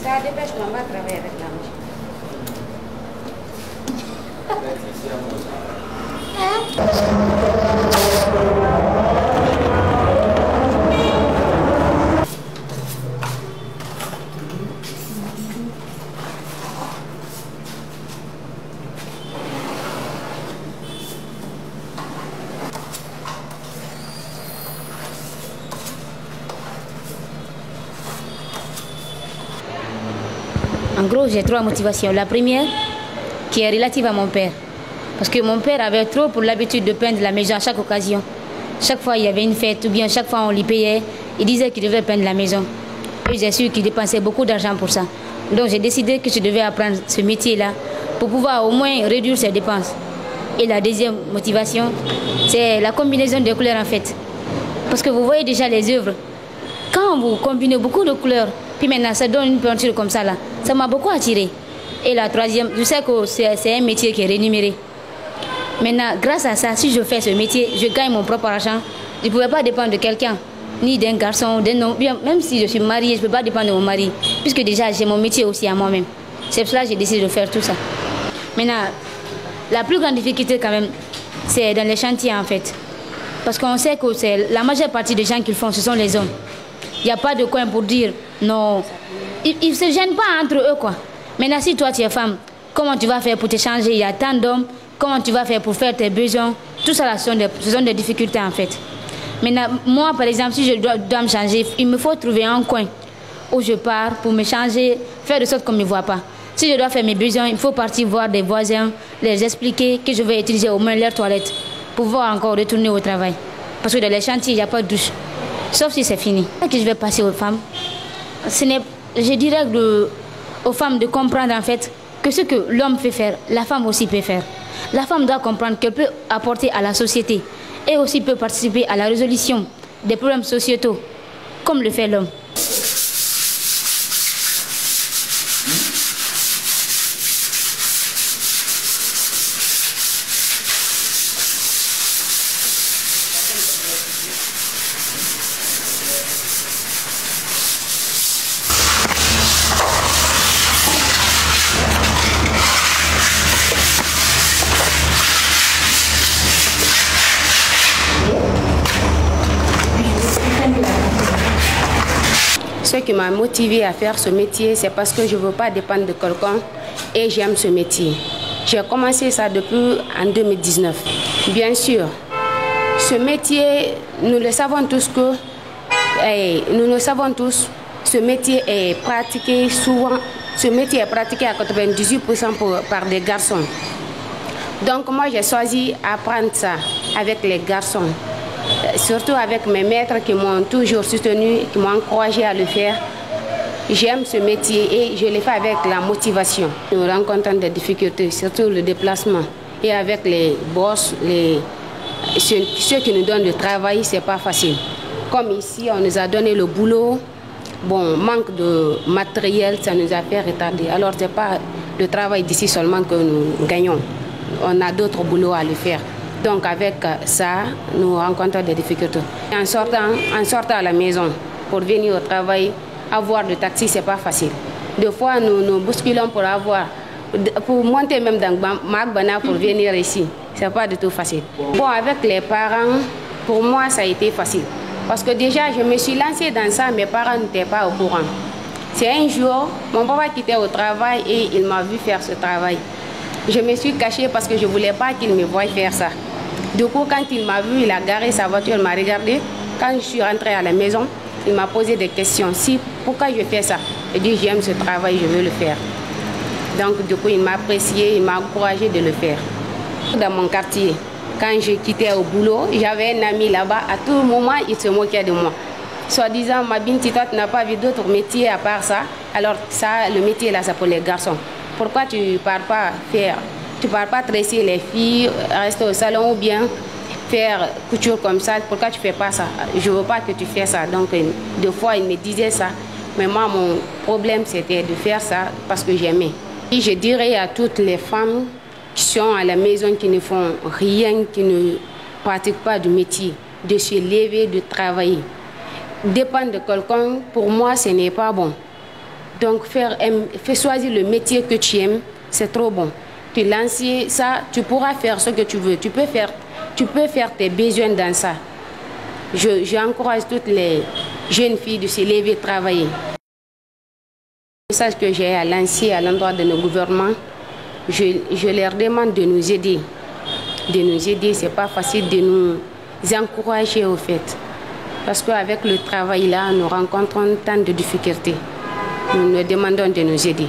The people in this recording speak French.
Ça dépêche qu'on va travailler avec la machine. En gros, j'ai 3 motivations. La première, qui est relative à mon père. Parce que mon père avait trop pour l'habitude de peindre la maison à chaque occasion. Chaque fois il y avait une fête ou bien chaque fois on lui payait, il disait qu'il devait peindre la maison. Et j'ai su qu'il dépensait beaucoup d'argent pour ça. Donc j'ai décidé que je devais apprendre ce métier-là pour pouvoir au moins réduire ses dépenses. Et la deuxième motivation, c'est la combinaison de couleurs en fait. Parce que vous voyez déjà les œuvres. Quand vous combinez beaucoup de couleurs, puis maintenant ça donne une peinture comme ça là, ça m'a beaucoup attiré. Et la troisième, je sais que c'est un métier qui est rémunéré. Maintenant, grâce à ça, si je fais ce métier, je gagne mon propre argent. Je ne pouvais pas dépendre de quelqu'un, ni d'un garçon, d'un homme. Même si je suis mariée, je ne peux pas dépendre de mon mari, puisque déjà j'ai mon métier aussi à moi-même. C'est pour cela que j'ai décidé de faire tout ça. Maintenant, la plus grande difficulté quand même, c'est dans les chantiers en fait. Parce qu'on sait que c'est la majeure partie des gens qui le font, ce sont les hommes. Il n'y a pas de coin pour dire non. Ils ne se gênent pas entre eux quoi. Maintenant, si toi tu es femme, comment tu vas faire pour te changer? Il y a tant d'hommes. Comment tu vas faire pour faire tes besoins? Tout ça, là, ce sont des difficultés en fait. Maintenant, moi par exemple, si je dois me changer, il me faut trouver un coin où je pars pour me changer, faire de sorte qu'on ne me voit pas. Si je dois faire mes besoins, il faut partir voir des voisins, les expliquer que je vais utiliser au moins leurs toilettes pour pouvoir encore retourner au travail. Parce que dans les chantiers, il n'y a pas de douche. Sauf si c'est fini. Ce que je vais passer aux femmes, je dirais aux femmes de comprendre en fait que ce que l'homme peut faire, la femme aussi peut faire. La femme doit comprendre qu'elle peut apporter à la société et aussi peut participer à la résolution des problèmes sociétaux, comme le fait l'homme. Ce qui m'a motivée à faire ce métier, c'est parce que je ne veux pas dépendre de quelqu'un et j'aime ce métier. J'ai commencé ça depuis en 2019. Bien sûr, ce métier, nous le savons tous ce métier est pratiqué souvent, ce métier est pratiqué à 98% par des garçons. Donc moi j'ai choisi d'apprendre ça avec les garçons. Surtout avec mes maîtres qui m'ont toujours soutenu, qui m'ont encouragé à le faire. J'aime ce métier et je le fais avec la motivation. Nous rencontrons des difficultés, surtout le déplacement. Et avec les boss, ceux qui nous donnent le travail, ce n'est pas facile. Comme ici, on nous a donné le boulot. Bon, manque de matériel, ça nous a fait retarder. Alors, ce n'est pas le travail d'ici seulement que nous gagnons. On a d'autres boulots à le faire. Donc avec ça, nous rencontrons des difficultés. En sortant à la maison pour venir au travail, avoir de taxi, ce n'est pas facile. Des fois, nous bousculons pour monter même dans Magbana pour venir ici. Ce n'est pas du tout facile. Bon, avec les parents, pour moi, ça a été facile. Parce que déjà, je me suis lancée dans ça, mes parents n'étaient pas au courant. C'est un jour, mon papa quittait au travail et il m'a vu faire ce travail. Je me suis cachée parce que je ne voulais pas qu'il me voie faire ça. Du coup, quand il m'a vu, il a garé sa voiture, il m'a regardé. Quand je suis rentrée à la maison, il m'a posé des questions. Pourquoi je fais ça? Il dit, j'aime ce travail, je veux le faire. Donc, du coup, il m'a apprécié, il m'a encouragé de le faire. Dans mon quartier, quand je quittais au boulot, j'avais un ami là-bas. À tout moment, il se moquait de moi. Soit disant, ma binti, toi, tu n'as pas vu d'autres métiers à part ça. Alors, ça, le métier là, c'est pour les garçons. Pourquoi tu ne pars pas faire? Tu ne pars pas tresser les filles, rester au salon ou bien faire couture comme ça. Pourquoi tu ne fais pas ça? Je ne veux pas que tu fasses ça. Donc, deux fois, il me disait ça. Mais moi, mon problème, c'était de faire ça parce que j'aimais. Et je dirais à toutes les femmes qui sont à la maison, qui ne font rien, qui ne pratiquent pas du métier, de se lever, de travailler. Dépendre de quelqu'un, pour moi, ce n'est pas bon. Donc, fais choisir le métier que tu aimes, c'est trop bon. Tu lances ça, tu pourras faire ce que tu veux. Tu peux faire tes besoins dans ça. J'encourage toutes les jeunes filles de se lever et travailler. Le message que j'ai à lancer à l'endroit de nos gouvernements, je leur demande de nous aider. De nous aider, ce n'est pas facile de nous encourager au fait. Parce qu'avec le travail là, nous rencontrons tant de difficultés. Nous nous demandons de nous aider.